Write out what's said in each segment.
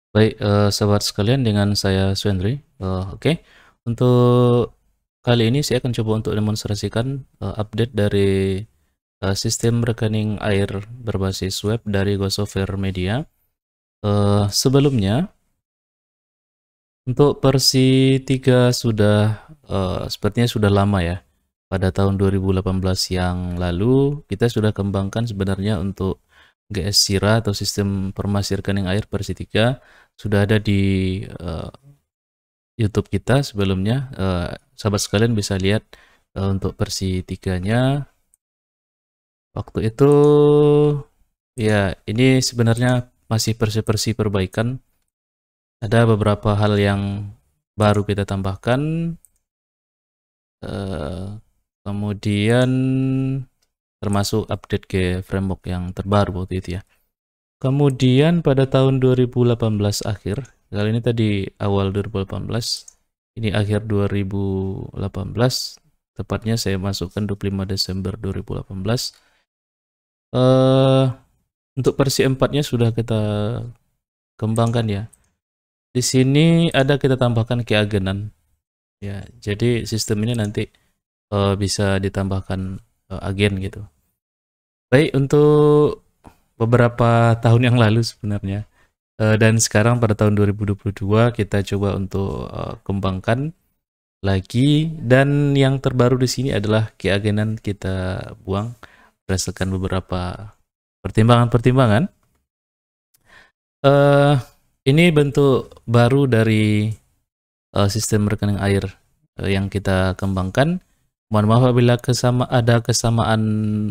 Baik, sobat sekalian, dengan saya Swendri. Oke. Untuk kali ini saya akan coba untuk demonstrasikan update dari sistem rekening air berbasis web dari GoSoftware Media. Sebelumnya, untuk versi 3 sudah sepertinya sudah lama ya. Pada tahun 2018 yang lalu, kita sudah kembangkan sebenarnya untuk GS Sira atau sistem informasi rekening air versi 3 sudah ada di YouTube kita sebelumnya. Sahabat sekalian bisa lihat untuk versi 3-nya waktu itu ya, ini sebenarnya masih versi-versi perbaikan. Ada beberapa hal yang baru kita tambahkan, kemudian termasuk update ke framework yang terbaru waktu itu ya. Kemudian pada tahun 2018 akhir, kali ini tadi awal 2018, ini akhir 2018, tepatnya saya masukkan 25 Desember 2018. Untuk versi 4-nya sudah kita kembangkan ya. Di sini ada kita tambahkan keagenan ya. Jadi sistem ini nanti bisa ditambahkan agen gitu. Baik, untuk beberapa tahun yang lalu sebenarnya dan sekarang pada tahun 2022 kita coba untuk kembangkan lagi, dan yang terbaru di sini adalah keagenan kita buang berdasarkan beberapa pertimbangan-pertimbangan. Ini bentuk baru dari sistem rekening air yang kita kembangkan. Mohon maaf apabila ada kesamaan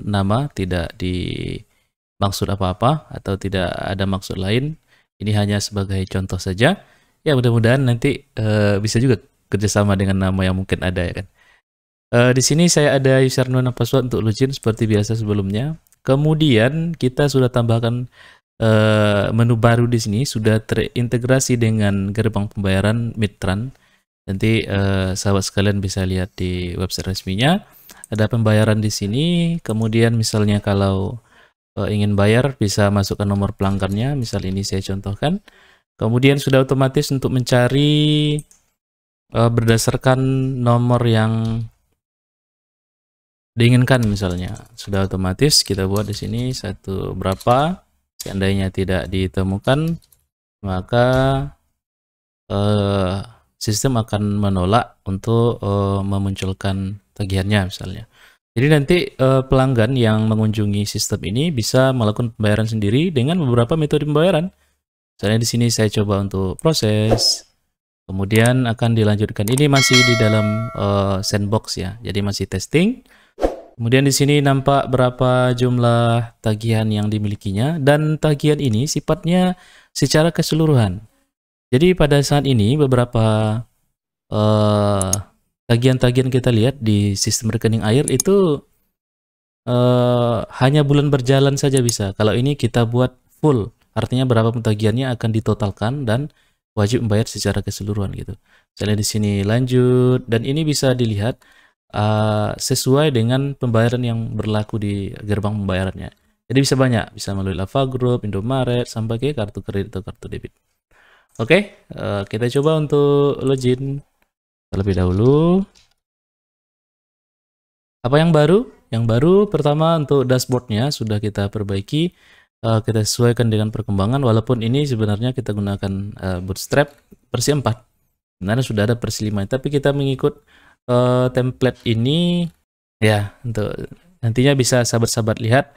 nama, tidak dimaksud apa-apa atau tidak ada maksud lain. Ini hanya sebagai contoh saja. Ya, mudah-mudahan nanti bisa juga kerjasama dengan nama yang mungkin ada ya kan. Di sini saya ada username dan password untuk login seperti biasa sebelumnya. Kemudian kita sudah tambahkan menu baru di sini, sudah terintegrasi dengan gerbang pembayaran Midtran. Nanti sahabat sekalian bisa lihat di website resminya. Ada pembayaran di sini. Kemudian misalnya kalau ingin bayar bisa masukkan nomor pelanggannya. Misal ini saya contohkan. Kemudian sudah otomatis untuk mencari berdasarkan nomor yang diinginkan, misalnya sudah otomatis kita buat di sini satu berapa. Seandainya tidak ditemukan, maka sistem akan menolak untuk memunculkan tagihannya misalnya. Jadi nanti pelanggan yang mengunjungi sistem ini bisa melakukan pembayaran sendiri dengan beberapa metode pembayaran. Misalnya di sini saya coba untuk proses, kemudian akan dilanjutkan. Ini masih di dalam sandbox ya, jadi masih testing. Kemudian di sini nampak berapa jumlah tagihan yang dimilikinya, dan tagihan ini sifatnya secara keseluruhan. Jadi pada saat ini beberapa tagihan-tagihan kita lihat di sistem rekening air itu hanya bulan berjalan saja bisa. Kalau ini kita buat full, artinya berapa tagihannya akan ditotalkan dan wajib membayar secara keseluruhan gitu. Misalnya di sini lanjut, dan ini bisa dilihat sesuai dengan pembayaran yang berlaku di gerbang pembayarannya. Jadi bisa banyak, bisa melalui Lava Group, Indomaret, sampai ke kartu kredit atau kartu debit. Oke, kita coba untuk login terlebih dahulu. Apa yang baru? Yang baru pertama untuk dashboardnya sudah kita perbaiki, kita sesuaikan dengan perkembangan. Walaupun ini sebenarnya kita gunakan Bootstrap versi 4. Sebenarnya sudah ada versi 5, tapi kita mengikut template ini ya. Untuk nantinya bisa sahabat-sahabat lihat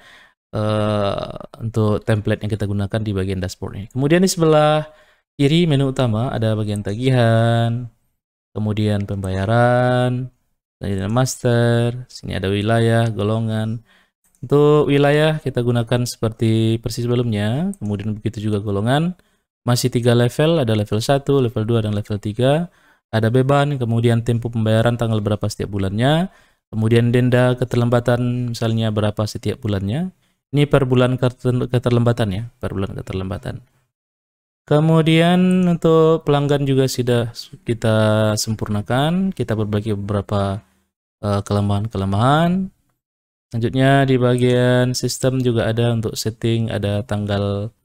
untuk template yang kita gunakan di bagian dashboard ini. Kemudian di sebelah kiri menu utama ada bagian tagihan, kemudian pembayaran, dan master. Sini ada wilayah, golongan. Untuk wilayah kita gunakan seperti persis sebelumnya. Kemudian begitu juga golongan. Masih 3 level, ada level 1, level 2, dan level 3. Ada beban, kemudian tempo pembayaran tanggal berapa setiap bulannya. Kemudian denda keterlambatan misalnya berapa setiap bulannya. Ini per bulan keterlambatan ya, per bulan keterlambatan. Kemudian untuk pelanggan juga sudah kita sempurnakan, kita perbaiki beberapa kelemahan-kelemahan. Selanjutnya di bagian sistem juga ada untuk setting, ada tanggal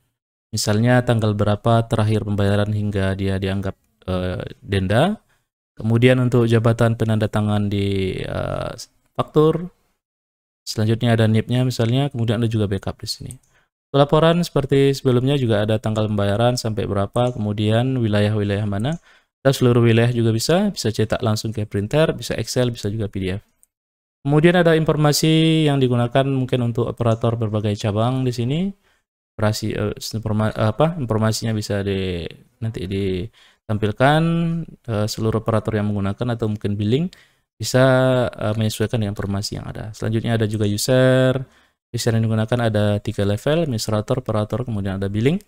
Misalnya tanggal berapa terakhir pembayaran hingga dia dianggap denda. Kemudian untuk jabatan penandatangan di faktur. Selanjutnya ada NIP-nya misalnya, kemudian ada juga backup di sini. Laporan seperti sebelumnya juga ada tanggal pembayaran sampai berapa, kemudian wilayah-wilayah mana. Dan seluruh wilayah juga bisa cetak langsung ke printer, bisa Excel, bisa juga PDF. Kemudian ada informasi yang digunakan mungkin untuk operator berbagai cabang di sini. Informasinya bisa nanti ditampilkan seluruh operator yang menggunakan atau mungkin billing bisa menyesuaikan dengan informasi yang ada. Selanjutnya ada juga user yang digunakan ada 3 level, administrator, operator, kemudian ada billing.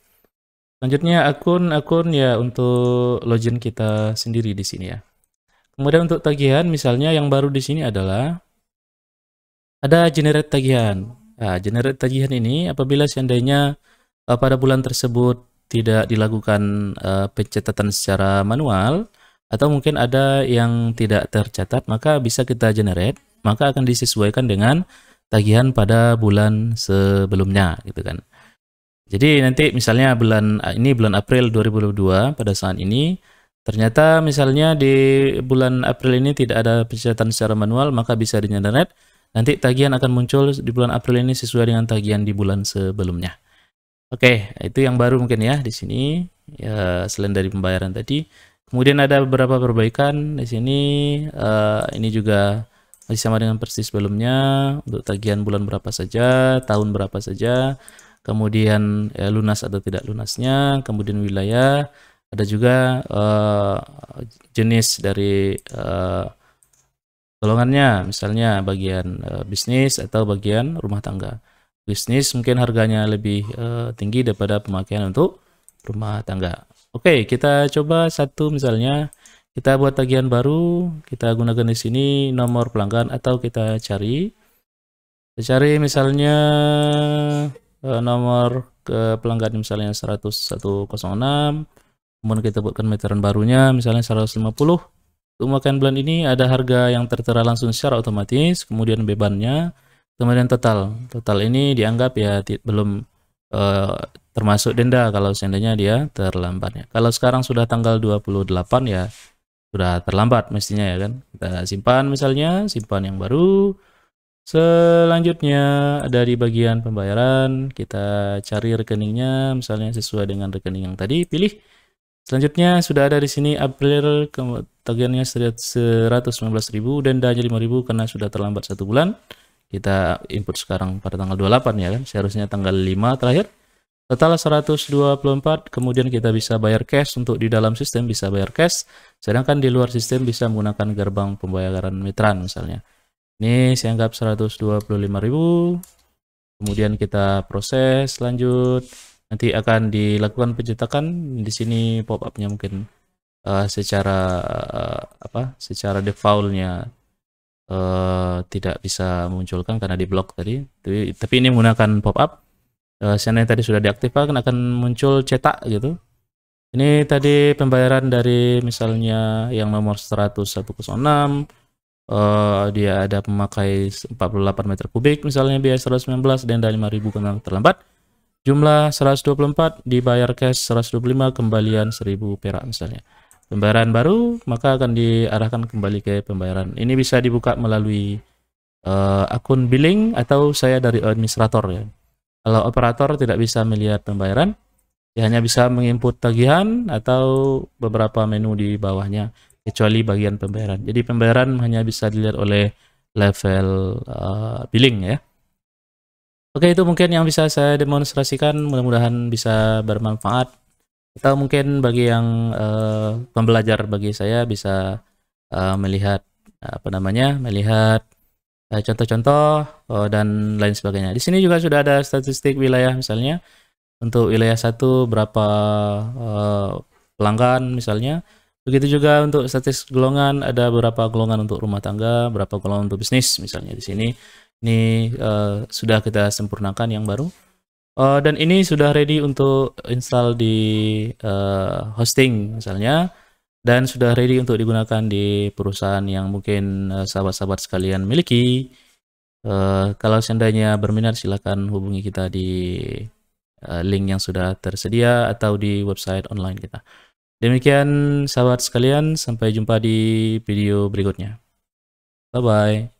Selanjutnya akun ya untuk login kita sendiri di sini ya. Kemudian untuk tagihan misalnya yang baru di sini adalah ada generate tagihan. Nah, generate tagihan ini apabila seandainya pada bulan tersebut tidak dilakukan pencatatan secara manual atau mungkin ada yang tidak tercatat, maka bisa kita generate, maka akan disesuaikan dengan tagihan pada bulan sebelumnya gitu kan. Jadi nanti misalnya bulan April 2022 pada saat ini ternyata misalnya di bulan April ini tidak ada pencatatan secara manual, maka bisa di-generate. Nanti tagihan akan muncul di bulan April ini sesuai dengan tagihan di bulan sebelumnya. Oke, itu yang baru mungkin ya di sini ya, selain dari pembayaran tadi. Kemudian ada beberapa perbaikan di sini. Ini juga masih sama dengan persis sebelumnya untuk tagihan bulan berapa saja, tahun berapa saja, kemudian lunas atau tidak lunasnya, kemudian wilayah, ada juga jenis dari golongannya, misalnya bagian bisnis atau bagian rumah tangga. Bisnis mungkin harganya lebih tinggi daripada pemakaian untuk rumah tangga. Oke, kita coba satu misalnya kita buat tagihan baru, kita gunakan di sini nomor pelanggan atau kita cari misalnya nomor ke pelanggan misalnya 106, kemudian kita buatkan meteran barunya misalnya 150. Untuk pemakaian bulan ini ada harga yang tertera langsung secara otomatis, kemudian bebannya, kemudian total ini dianggap ya belum termasuk denda kalau seandainya dia terlambat ya. Kalau sekarang sudah tanggal 28 ya sudah terlambat mestinya ya kan. Kita simpan misalnya, simpan yang baru. Selanjutnya ada di bagian pembayaran, kita cari rekeningnya misalnya sesuai dengan rekening yang tadi, pilih. Selanjutnya sudah ada di sini April, tagihannya 119.000, dendanya 5.000 karena sudah terlambat 1 bulan. Kita input sekarang pada tanggal 28 ya kan, seharusnya tanggal 5 terakhir. Total 124, kemudian kita bisa bayar cash, untuk di dalam sistem bisa bayar cash, sedangkan di luar sistem bisa menggunakan gerbang pembayaran meteran misalnya. Ini saya anggap 125.000, kemudian kita proses lanjut. Nanti akan dilakukan pencetakan. Di sini pop-up-nya mungkin secara default-nya tidak bisa memunculkan karena di blok tadi. Tapi ini menggunakan pop-up. Seandainya tadi sudah diaktifkan akan muncul cetak gitu. Ini tadi pembayaran dari misalnya yang nomor 106. Dia ada memakai 48 meter kubik misalnya biaya 119, denda 5.000 karena terlambat. Jumlah 124, dibayar cash 125, kembalian 1.000 perak misalnya. Pembayaran baru maka akan diarahkan kembali ke pembayaran. Ini bisa dibuka melalui akun billing atau saya dari administrator ya. Kalau operator tidak bisa melihat pembayaran, dia hanya bisa menginput tagihan atau beberapa menu di bawahnya kecuali bagian pembayaran. Jadi pembayaran hanya bisa dilihat oleh level billing ya. Oke, itu mungkin yang bisa saya demonstrasikan, mudah-mudahan bisa bermanfaat. Atau mungkin bagi yang pembelajar bagi saya bisa melihat melihat contoh-contoh dan lain sebagainya. Di sini juga sudah ada statistik wilayah misalnya. Untuk wilayah 1 berapa pelanggan misalnya. Begitu juga untuk statistik golongan, ada berapa golongan untuk rumah tangga, berapa golongan untuk bisnis misalnya di sini. Ini sudah kita sempurnakan yang baru. Dan ini sudah ready untuk install di hosting misalnya, dan sudah ready untuk digunakan di perusahaan yang mungkin sahabat-sahabat sekalian miliki. Kalau seandainya berminat silahkan hubungi kita di link yang sudah tersedia atau di website online kita. Demikian sahabat sekalian, sampai jumpa di video berikutnya. Bye-bye.